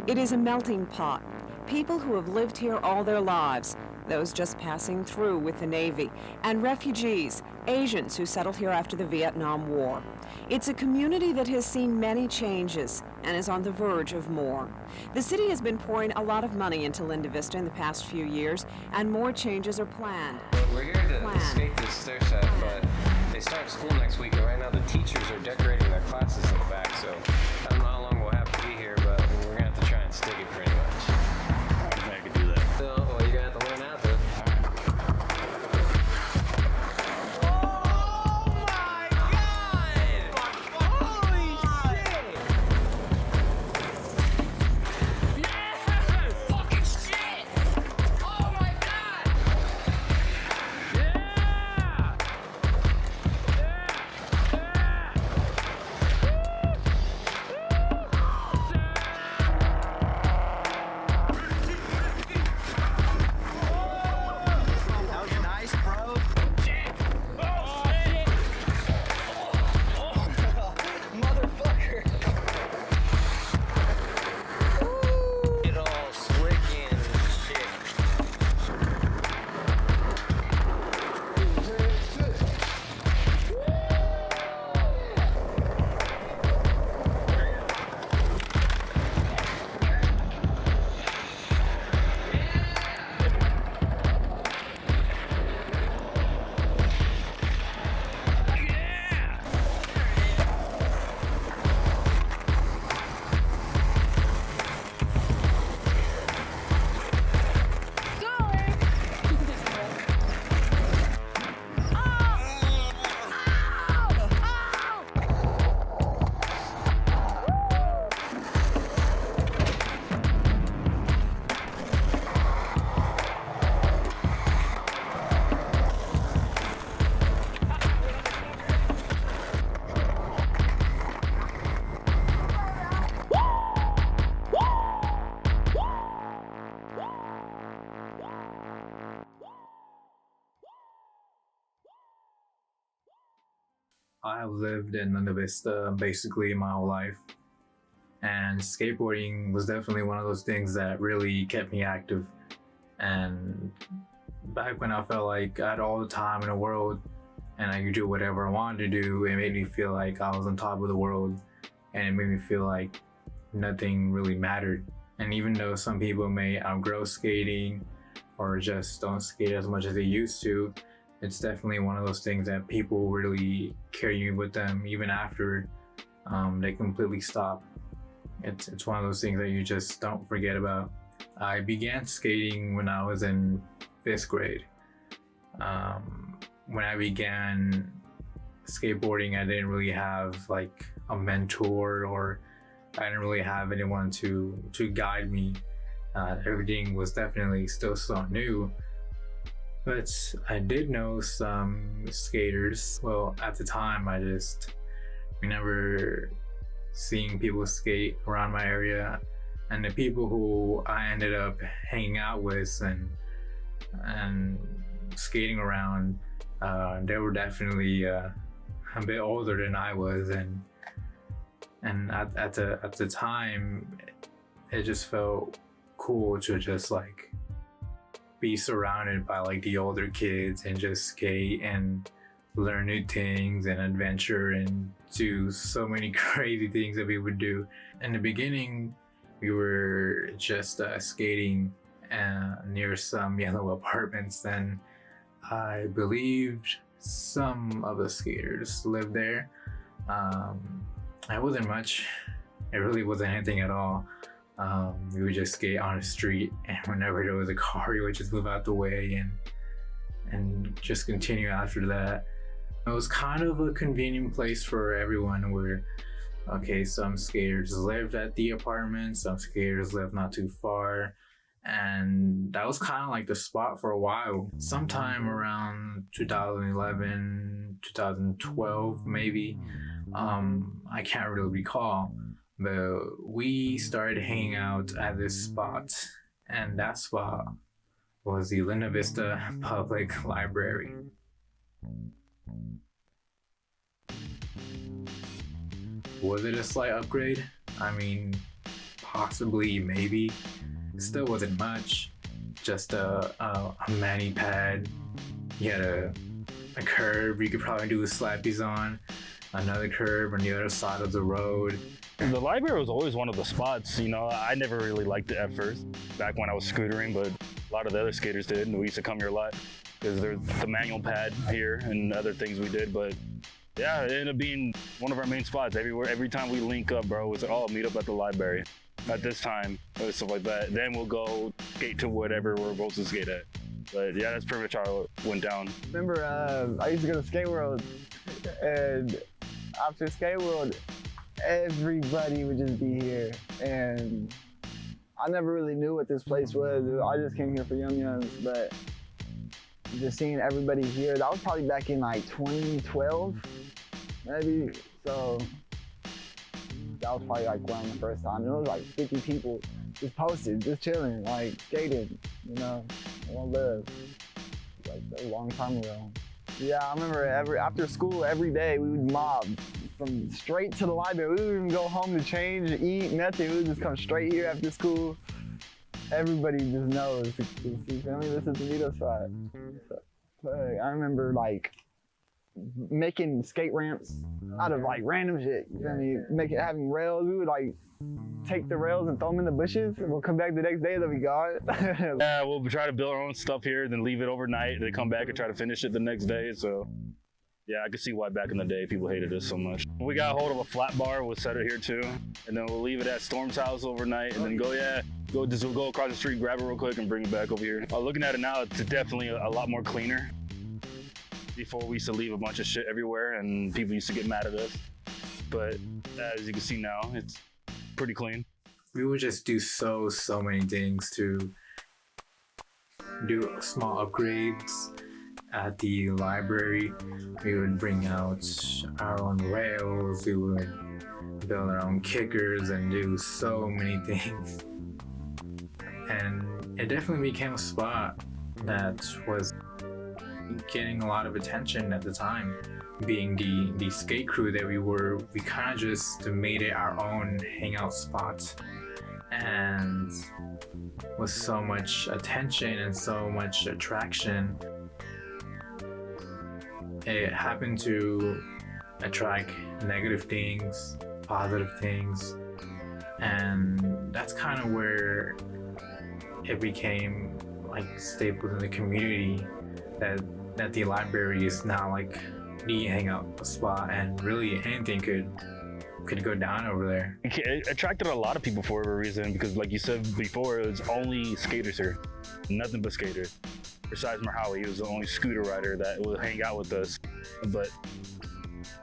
It is a melting pot. People who have lived here all their lives, those just passing through with the Navy, and refugees, Asians who settled here after the Vietnam War. It's a community that has seen many changes and is on the verge of more. The city has been pouring a lot of money into Linda Vista in the past few years, and more changes are planned. We're here to skate this stair set, but they start school next week, and right now the teachers are decorating their classes in the back, so I don't know how long we'll have to be here, but we're gonna have to try and stick it pretty much. I think I could do that. So, well, you're gonna have to learn how to. I have lived in Linda Vista basically my whole life, and skateboarding was definitely one of those things that really kept me active. And back when I felt like I had all the time in the world and I could do whatever I wanted to do, it made me feel like I was on top of the world, and it made me feel like nothing really mattered. And even though some people may outgrow skating or just don't skate as much as they used to, it's definitely one of those things that people really carry with them even after they completely stop. It's one of those things that you just don't forget about. I began skating when I was in 5th grade. When I began skateboarding, I didn't really have like a mentor, or I didn't really have anyone to guide me. Everything was definitely still so new. But I did know some skaters. Well, at the time, I just remember seeing people skate around my area, and the people who I ended up hanging out with and skating around, they were definitely a bit older than I was, and at the time, it just felt cool to just like be surrounded by like the older kids and just skate and learn new things and adventure and do so many crazy things that we would do. In the beginning, we were just skating near some yellow apartments. Then I believed some of the skaters lived there. It wasn't much. It really wasn't anything at all. We would just skate on the street, and whenever there was a car, we would just move out the way and just continue after that. It was kind of a convenient place for everyone where, okay, some skaters lived at the apartment, some skaters lived not too far, and that was kind of like the spot for a while. Sometime around 2011, 2012 maybe, I can't really recall. But we started hanging out at this spot, and that spot was the Linda Vista Public Library. Was it a slight upgrade? I mean, possibly, maybe. It still wasn't much. Just a mani pad. You had a curb you could probably do with slappies on, another curb on the other side of the road. The library was always one of the spots, you know, I never really liked it at first, back when I was scootering, but a lot of the other skaters did, and we used to come here a lot because there's the manual pad here and other things we did, but yeah, it ended up being one of our main spots everywhere. Every time we link up, bro, it's like, oh, meet up at the library at this time, or stuff like that. Then we'll go skate to whatever we're supposed to skate at. But yeah, that's pretty much how it went down. Remember, I used to go to Skate World, and after Skate World, everybody would just be here. And I never really knew what this place was. I just came here for Yum Yums, but just seeing everybody here, that was probably back in like 2012, maybe. So that was probably like one of the first time. It was like 50 people just posted, just chilling, like skating, you know, one love. Like a long time ago. Yeah, I remember after school, every day we would mob from straight to the library. We wouldn't even go home to change, eat, nothing. We would just come straight here after school. Everybody just knows. You feel me? This is the meetup spot. So, I remember like making skate ramps out of like random shit. You feel me? Having rails. We would like take the rails and throw them in the bushes, and we'll come back the next day, they'll be gone. Yeah, we'll try to build our own stuff here, then leave it overnight, and then come back and try to finish it the next day. So yeah, I could see why back in the day people hated us so much. We got a hold of a flat bar, we'll set it here too, and then we'll leave it at Storm's house overnight, and then go across the street, grab it real quick, and bring it back over here. Looking at it now, it's definitely a lot more cleaner. Before we used to leave a bunch of shit everywhere, and people used to get mad at us. But as you can see now, it's pretty clean. We would just do so many things to do small upgrades at the library. We would bring out our own rails, we would build our own kickers and do so many things. And it definitely became a spot that was getting a lot of attention at the time. Being the skate crew that we were, we kind of just made it our own hangout spot. And with so much attention and so much attraction, it happened to attract negative things, positive things, and that's kind of where it became like staples in the community that the library is now like the hangout spot, and really anything could go down over there. It attracted a lot of people for a reason, because like you said before, it was only skaters here, nothing but skaters. Besides Marhawi, he was the only scooter rider that would hang out with us. But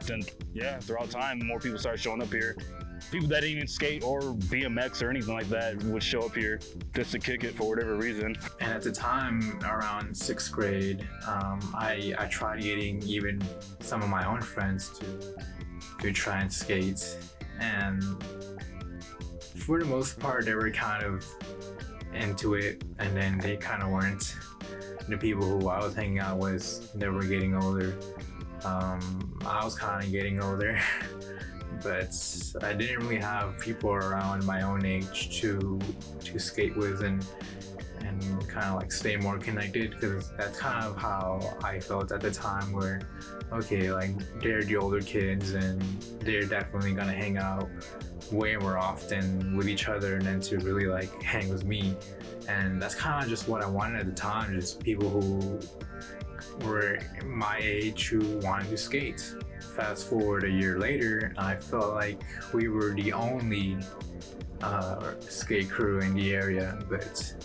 then, yeah, throughout time, more people started showing up here. People that didn't even skate or BMX or anything like that would show up here just to kick it for whatever reason. And at the time, around 6th grade, I tried getting even some of my own friends to try and skate. And for the most part, they were kind of into it, and then they kind of weren't. The people who I was hanging out with, they were getting older. I was kind of getting older. But I didn't really have people around my own age to skate with and kind of like stay more connected, because that's kind of how I felt at the time, where okay, like they're the older kids and they're definitely gonna hang out way more often with each other than to really like hang with me. And that's kind of just what I wanted at the time, just people who were my age who wanted to skate. Fast forward a year later, I felt like we were the only skate crew in the area, but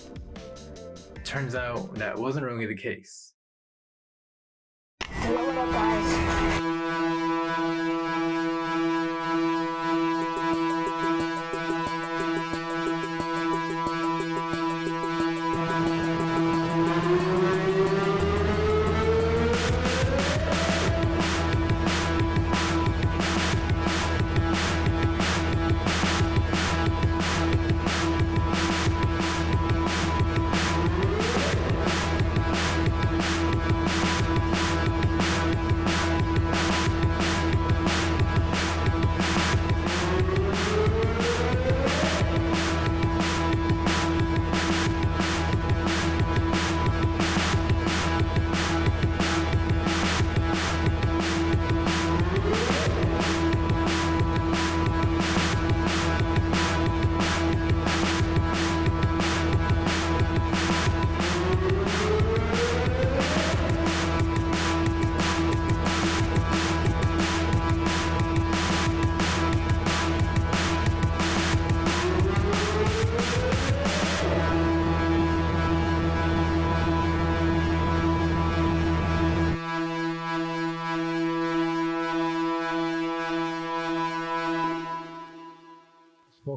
turns out that wasn't really the case. What up, guys?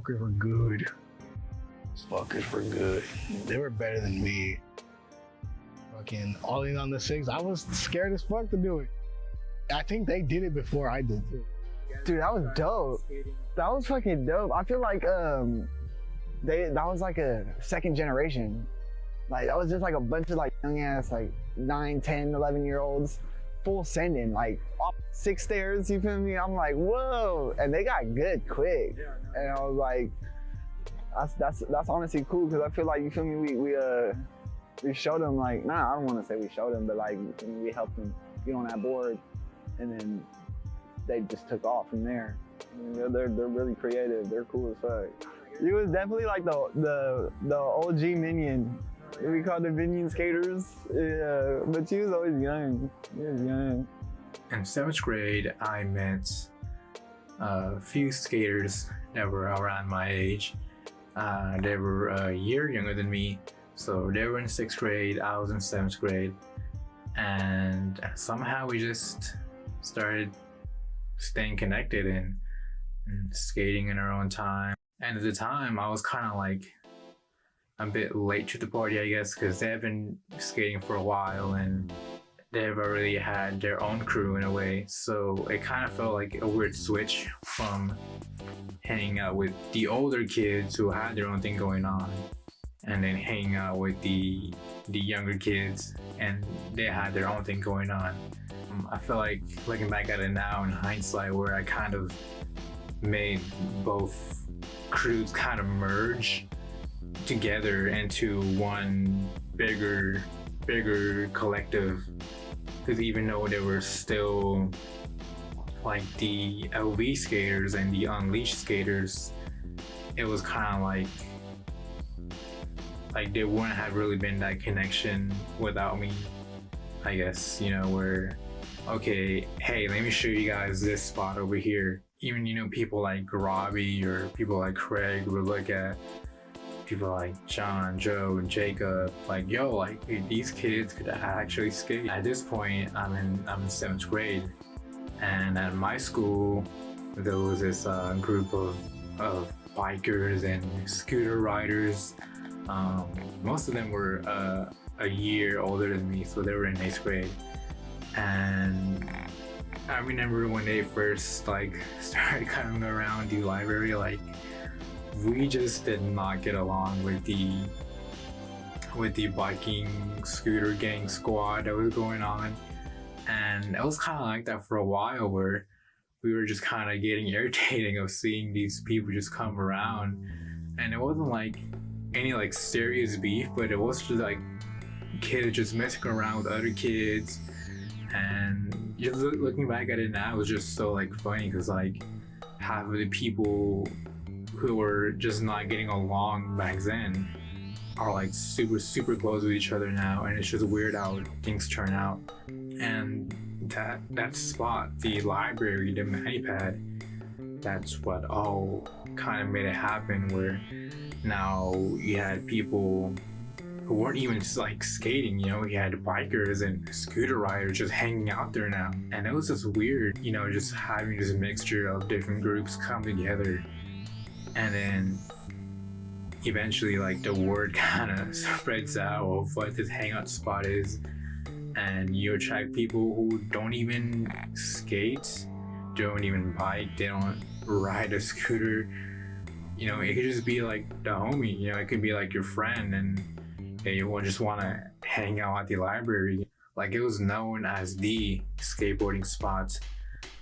fuckers were good. Those fuckers were good. They were better than me. Fucking ollie on the six, I was scared as fuck to do it. I think they did it before I did too. Dude, that was dope. That was fucking dope. I feel like that was like a second generation. Like that was just like a bunch of like young ass like 9, 10, 11-year-olds full sending like up 6 stairs, you feel me? I'm like, whoa, and they got good quick. And I was like, that's honestly cool because I feel like, you feel me, we showed them like, nah, I don't want to say we showed them, but like we helped them get on that board, and then they just took off from there. I mean, they're really creative. They're cool as fuck. You was definitely like the OG minion. We called the minion skaters. Yeah, but she was always young. She was young. In 7th grade, I met a few skaters that were around my age. They were a year younger than me, so they were in 6th grade, I was in 7th grade, and somehow we just started staying connected and skating in our own time. And at the time, I was kind of like a bit late to the party, I guess, because they had been skating for a while and they've already had their own crew in a way. So it kind of felt like a weird switch from hanging out with the older kids who had their own thing going on, and then hanging out with the younger kids and they had their own thing going on. I feel like looking back at it now in hindsight, where I kind of made both crews kind of merge together into one bigger collective, because even though there were still like the LV skaters and the Unleashed skaters, it was kind of like there wouldn't have really been that connection without me, I guess, you know, where, okay, hey, let me show you guys this spot over here. Even, you know, people like Robbie or people like Craig would look at people like John, Joe, and Jacob, like, yo, like these kids could actually skate. At this point, I'm in 7th grade, and at my school, there was this group of bikers and scooter riders. Most of them were a year older than me, so they were in 8th grade. And I remember when they first like started coming around the library, like we just did not get along with the biking scooter gang squad that was going on. And it was kind of like that for a while, where we were just kind of getting irritating of seeing these people just come around. And it wasn't like any like serious beef, but it was just like kids just messing around with other kids. And just looking back at it now, it was just so like funny, because like half of the people who were just not getting along back then are like super close with each other now, and it's just weird how things turn out. And that spot, the library, the Manipad, that's what all kind of made it happen, where now you had people who weren't even just like skating, you know, you had bikers and scooter riders just hanging out there now. And it was just weird, you know, just having this mixture of different groups come together. And then eventually like the word kind of spreads out of what this hangout spot is, and you attract people who don't even skate, don't even bike, they don't ride a scooter. You know, it could just be like the homie, you know, it could be like your friend, and they will just want to hang out at the library. Like, it was known as the skateboarding spot,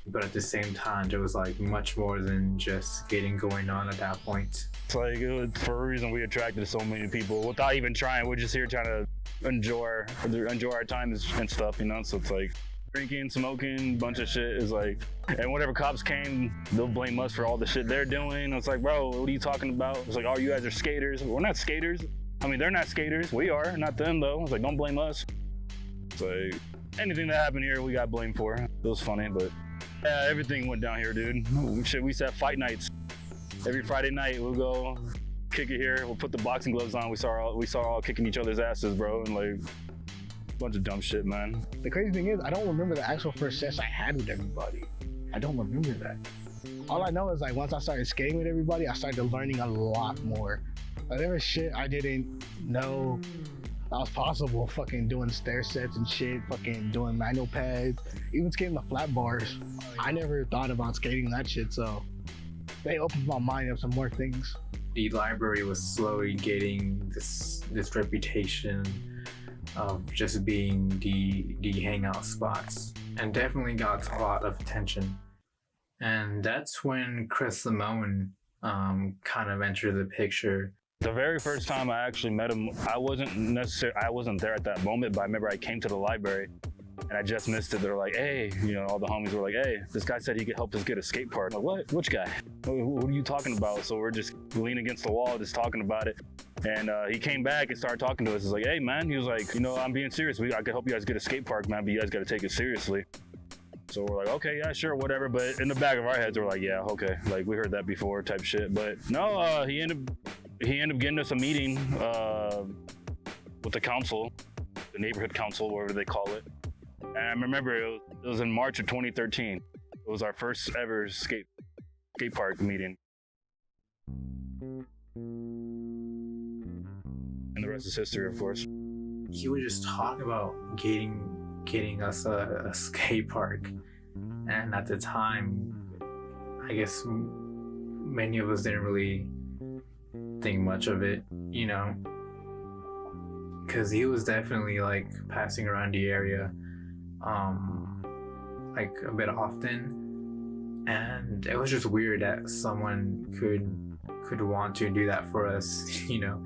but at the same time, there was like much more than just skating going on at that point. It's like, it was for a reason we attracted so many people without even trying. We're just here trying to enjoy our time and stuff, you know? So it's like drinking, smoking, bunch of shit is like, and whenever cops came, they'll blame us for all the shit they're doing. It's like, bro, what are you talking about? It's like, oh, you guys are skaters. We're not skaters. I mean, they're not skaters. We are, not them though. It's like, don't blame us. It's like, anything that happened here, we got blamed for. It was funny, but yeah, everything went down here, dude. Shit, we used to have fight nights. Every Friday night, we'll go kick it here. We'll put the boxing gloves on. We saw all kicking each other's asses, bro, and like a bunch of dumb shit, man. The crazy thing is, I don't remember the actual first session I had with everybody. I don't remember that. All I know is like once I started skating with everybody, I started learning a lot more. Like, there was shit I didn't know that was possible. Fucking doing stair sets and shit, fucking doing manual pads, even skating the flat bars. I never thought about skating that shit, so they opened my mind up to more things. The library was slowly getting this reputation of just being the hangout spots, and definitely got a lot of attention. And that's when Chris Limon kind of entered the picture. The very first time I actually met him, I wasn't there at that moment, but I remember I came to the library and I just missed it. They're like, hey, you know, all the homies were like, hey, this guy said he could help us get a skate park. I'm like, what? Which guy? What are you talking about? So we're just leaning against the wall, just talking about it. And he came back and started talking to us. He's like, hey, man, he was like, you know, I'm being serious. I could help you guys get a skate park, man, but you guys got to take it seriously. So we're like, okay, yeah, sure, whatever. But in the back of our heads, we're like, yeah, okay, like we heard that before type shit. But no, he ended up getting us a meeting with the council, the neighborhood council, whatever they call it. And I remember it was in March of 2013. It was our first ever skate park meeting. And the rest is history, of course. He would just talk about getting us a skate park. And at the time, I guess many of us didn't really think much of it, you know, because he was definitely like passing around the area like a bit often, and it was just weird that someone could want to do that for us, you know.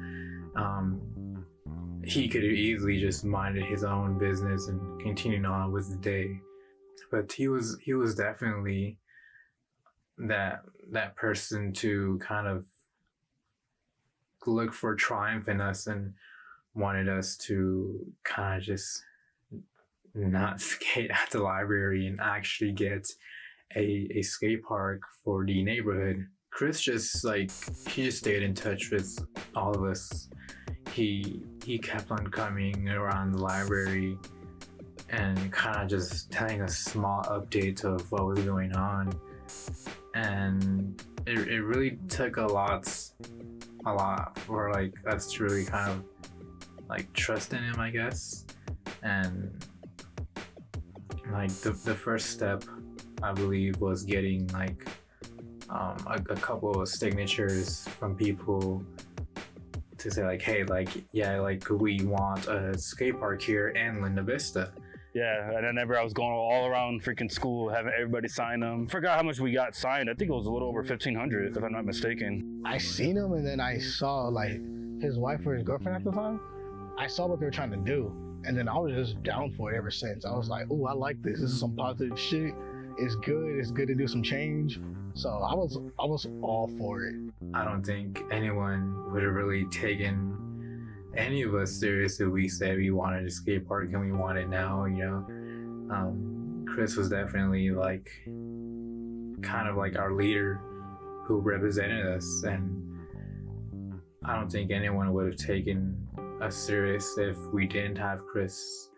He could have easily just minded his own business and continued on with the day, but he was definitely that person to kind of look for triumph in us and wanted us to kind of just not skate at the library and actually get a skate park for the neighborhood. Chris just stayed in touch with all of us. He kept on coming around the library and kind of just telling us small updates of what was going on, and it really took a lot for like us to really kind of like trust in him, I guess. And like the first step, I believe, was getting like a couple of signatures from people to say like, hey, like, yeah, like we want a skate park here in Linda Vista. Yeah, and I remember I was going all around freaking school, having everybody sign them. Forgot how much we got signed. I think it was a little over 1,500, if I'm not mistaken. I seen him, and then I saw like his wife or his girlfriend at the time. I saw what they were trying to do, and then I was just down for it ever since. I was like, oh, I like this. This is some positive shit. It's good. It's good to do some change. So I was all for it. I don't think anyone would have really taken any of us serious if we said we wanted a skate park and we want it now, you know. Chris was definitely like kind of like our leader who represented us, and I don't think anyone would have taken us serious if we didn't have Chris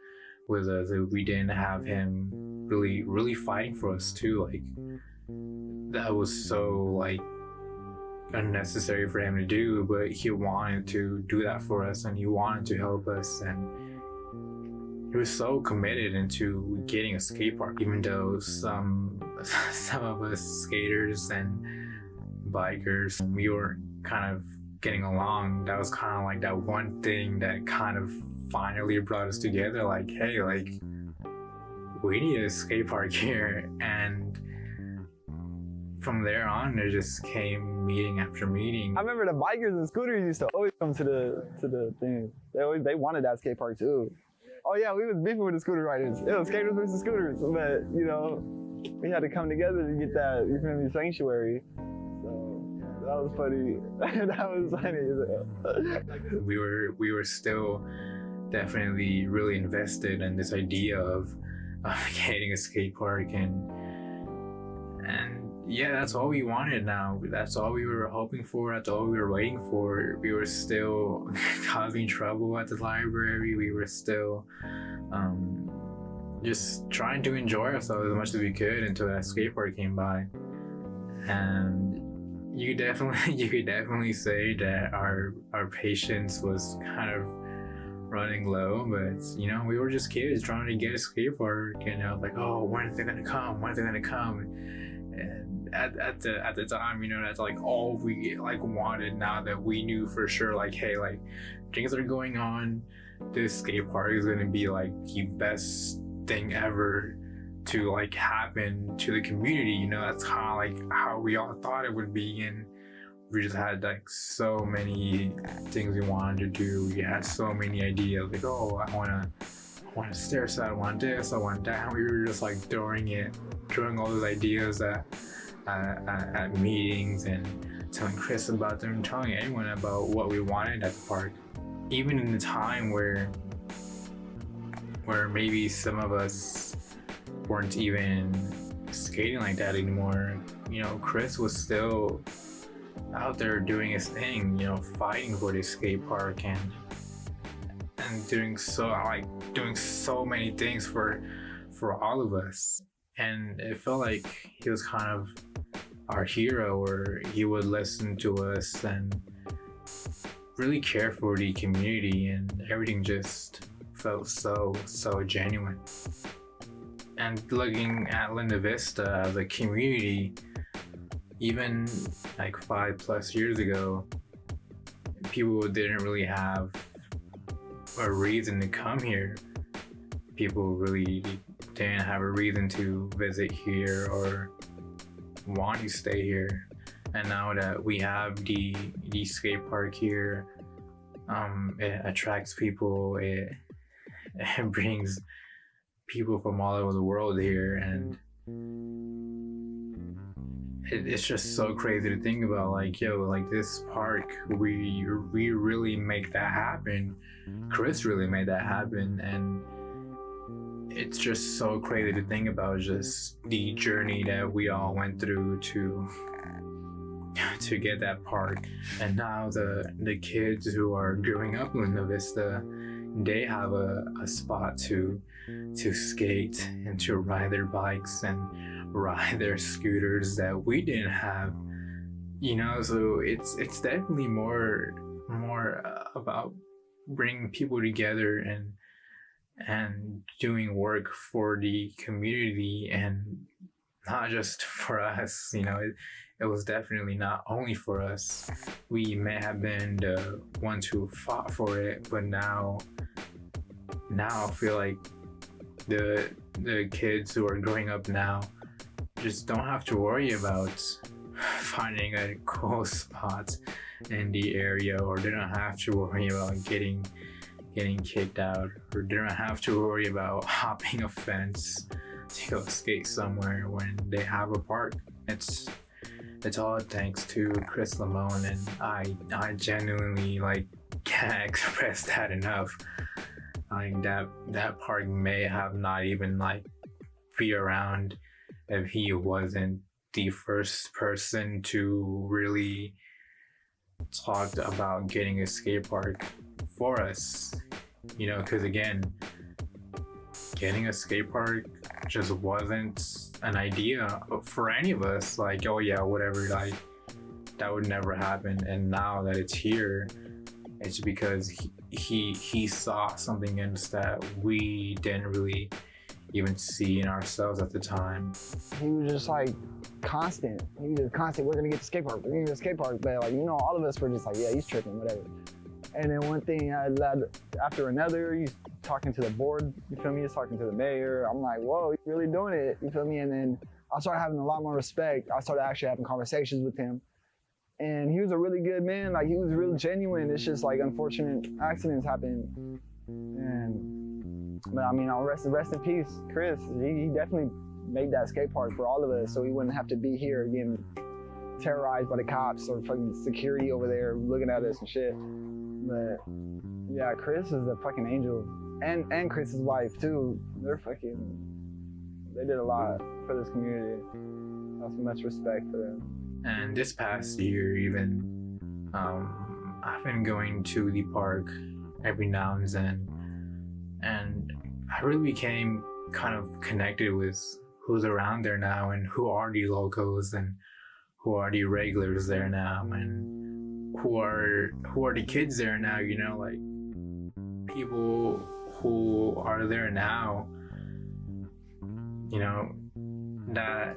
with us, if we didn't have him really fighting for us too. Like, that was so like unnecessary for him to do, but he wanted to do that for us, and he wanted to help us, and he was so committed into getting a skate park, even though some of us skaters and bikers, we were kind of getting along. That was kind of like that one thing that kind of finally brought us together, like, hey, like, we need a skate park here. And from there on, there just came meeting after meeting. I remember the bikers and scooters used to always come to the thing. They wanted that skate park too. Oh yeah, we was beefing with the scooter riders. It was skaters versus scooters, but you know, we had to come together to get that, you feel me, sanctuary. So that was funny. That was funny. We were still definitely really invested in this idea of getting a skate park, and yeah, that's all we wanted now. That's all we were hoping for. That's all we were waiting for. We were still causing trouble at the library. We were still just trying to enjoy ourselves as much as we could until that skate park came by. And you could definitely say that our patience was kind of running low, but we were just kids trying to get a skate park, and I was like, oh, when are they gonna come? And at the time, that's like all we like wanted. Now that we knew for sure, like, hey, like things are going on, this skate park is gonna be like the best thing ever to like happen to the community. That's kind of like how we all thought it would be, and we just had like so many things we wanted to do. We had so many ideas, like, oh, I want a stair set, I want this, I want that. And we were just like throwing all those ideas at meetings and telling Chris about them, telling anyone about what we wanted at the park. Even in the time where maybe some of us weren't even skating like that anymore, Chris was still out there doing his thing, fighting for this skate park and doing so many things for all of us. And it felt like he was kind of our hero, or he would listen to us and really care for the community, and everything just felt so genuine. And looking at Linda Vista as a community, even like 5+ years ago, people didn't really have a reason to come here. People really didn't have a reason to visit here or want to stay here. And now that we have the skate park here, it attracts people. It brings people from all over the world here, and it's just so crazy to think about. Like, like this park, we really make that happen. Chris really made that happen, and it's just so crazy to think about just the journey that we all went through to get that park. And now the kids who are growing up in Linda Vista, they have a spot to skate and to ride their bikes and ride their scooters that we didn't have, so it's definitely more about bringing people together and doing work for the community, and not just for us. It was definitely not only for us. We may have been the ones who fought for it, but now I feel like the kids who are growing up now just don't have to worry about finding a cool spot in the area, or they don't have to worry about getting kicked out, or they don't have to worry about hopping a fence to go skate somewhere when they have a park. It's all thanks to Chris Limon, and I genuinely can't express that enough. That park may have not even be around if he wasn't the first person to really talk about getting a skate park for us. Because again, getting a skate park just wasn't an idea for any of us. Oh yeah, whatever, that would never happen. And now that it's here, it's because he saw something in us that we didn't really even see in ourselves at the time. He was just constant. He was constant. We're gonna get the skate park. We're gonna get the skate park. But all of us were just yeah, he's tripping, whatever. And then one thing led after another. He's talking to the board. You feel me? He's talking to the mayor. I'm like, whoa, he's really doing it. You feel me? And then I started having a lot more respect. I started actually having conversations with him. And he was a really good man. He was real genuine. It's just unfortunate accidents happen. But rest in peace, Chris. He definitely made that skate park for all of us, so we wouldn't have to be here getting terrorized by the cops or fucking security over there looking at us and shit. But yeah, Chris is a fucking angel, and Chris's wife too. They did a lot for this community. That's much respect for them. And this past year, even, I've been going to the park every now and then, and I really became kind of connected with who's around there now and who are the locals and the regulars there now, and who are the kids there now, you know, like people who are there now, you know, that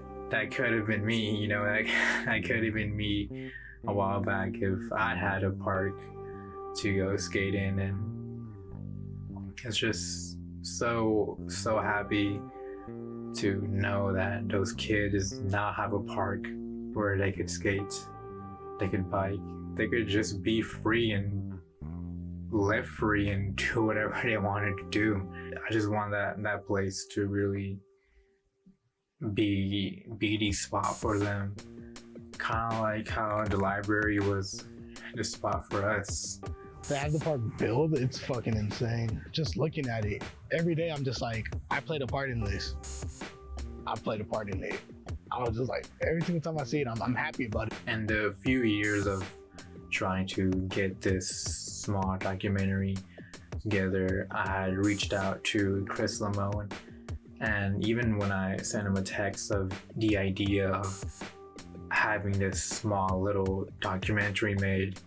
could have been me, you know, like that could have been me a while back if I had a park to go skate in. And it's just so happy to know that those kids now have a park where they could skate, they could bike, they could just be free and live free and do whatever they wanted to do. I just want that place to really be the spot for them, kind of like how the library was the spot for us. To have the park built, it's fucking insane. Just looking at it, every day I'm just like, I played a part in this. I played a part in it. I was just like, every single time I see it, I'm happy about it. And the few years of trying to get this small documentary together, I had reached out to Chris Limon, and even when I sent him a text of the idea of having this small little documentary made,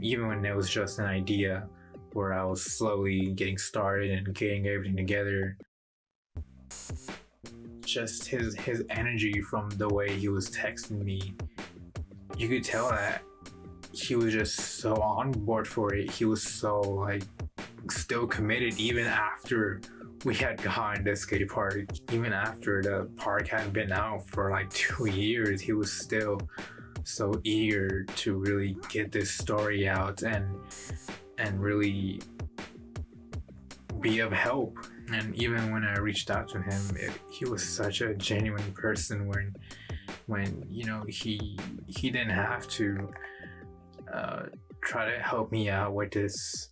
even when it was just an idea where I was slowly getting started and getting everything together, just his energy from the way he was texting me, you could tell that he was just so on board for it. He was so like still committed even after we had gotten the skate park, even after the park had been out for like 2 years. He was still so eager to really get this story out and really be of help. And even when I reached out to him, he was such a genuine person when you know, he didn't have to try to help me out with this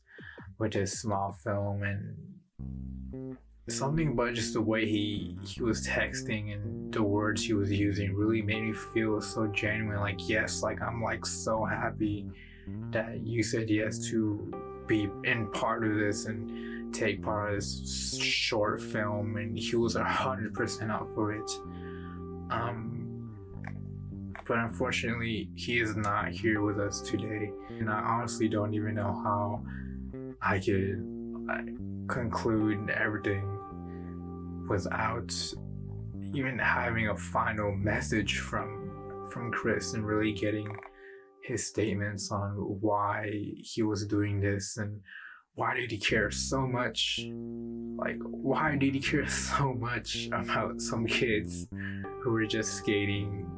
small film and something, but just the way he was texting and the words he was using really made me feel so genuine. Like, yes, like I'm like so happy that you said yes to be in part of this and take part of this short film, and he was 100% up for it. But unfortunately, he is not here with us today, and I honestly don't even know how I could conclude everything without even having a final message from Chris and really getting his statements on why he was doing this and why did he care so much. Like, why did he care so much about some kids who were just skating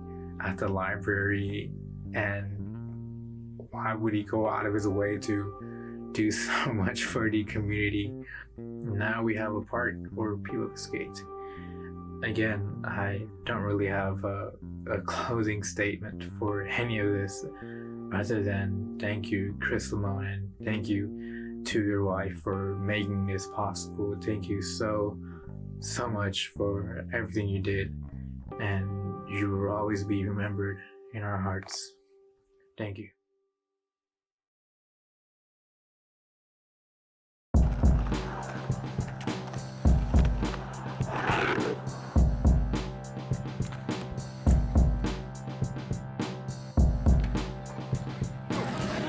at the library, and why would he go out of his way to do so much for the community? Now we have a park where people can skate. Again, I don't really have a closing statement for any of this other than thank you, Chris Limon, and thank you to your wife for making this possible. Thank you so much for everything you did, and you will always be remembered in our hearts. Thank you.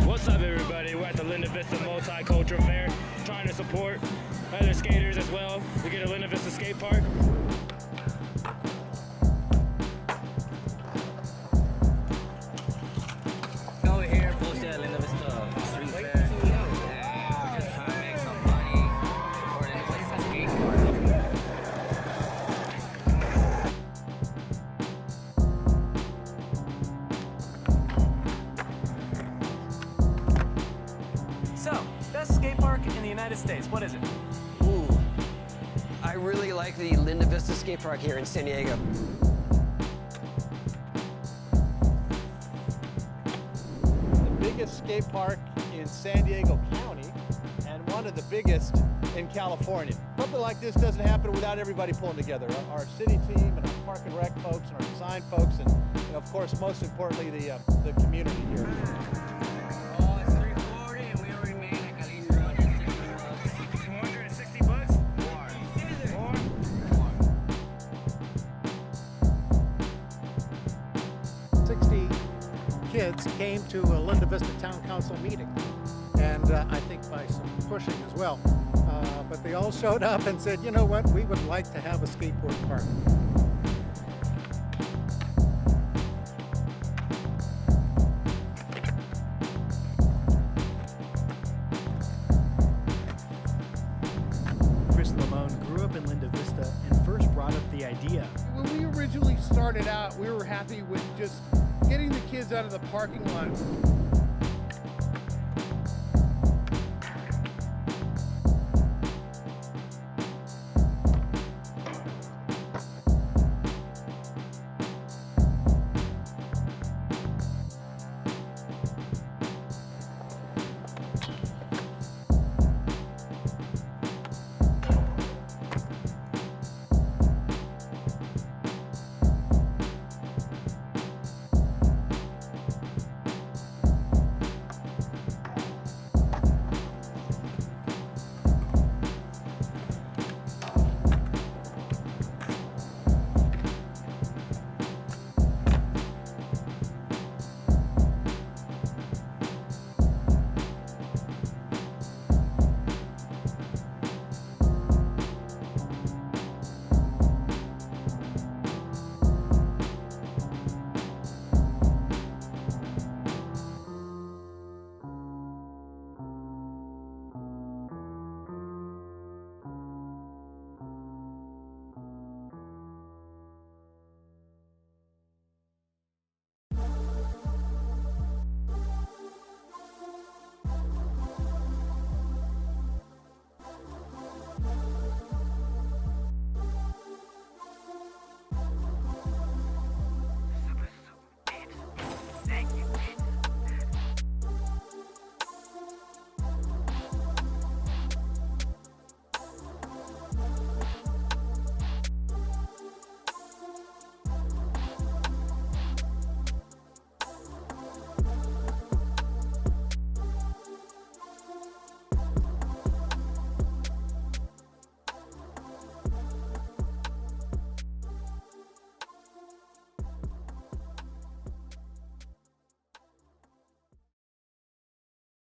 What's up, everybody? We're at the Linda Vista Multicultural Fair, trying to support other skaters as well. We get a Linda Vista Skatepark. Over here, posted at Linda Vista Street Fair. Yeah, we're just trying to make some money, supporting the Vista Skatepark. So, best skate park in the United States, what is it? Ooh, I really like the Linda Vista Skatepark here in San Diego. The biggest skate park in San Diego County and one of the biggest in California. Something like this doesn't happen without everybody pulling together. Our city team and our park and rec folks and our design folks and of course, most importantly, the community here. Oh, it's 340 and we already made like at least 260 bucks. 260 bucks? More. to a Linda Vista Town Council meeting, and I think by some pushing as well. But they all showed up and said, you know what, we would like to have a skateboard park. Chris Limon grew up in Linda Vista and first brought up the idea. When we originally started out, we were happy with just getting the kids out of the parking lot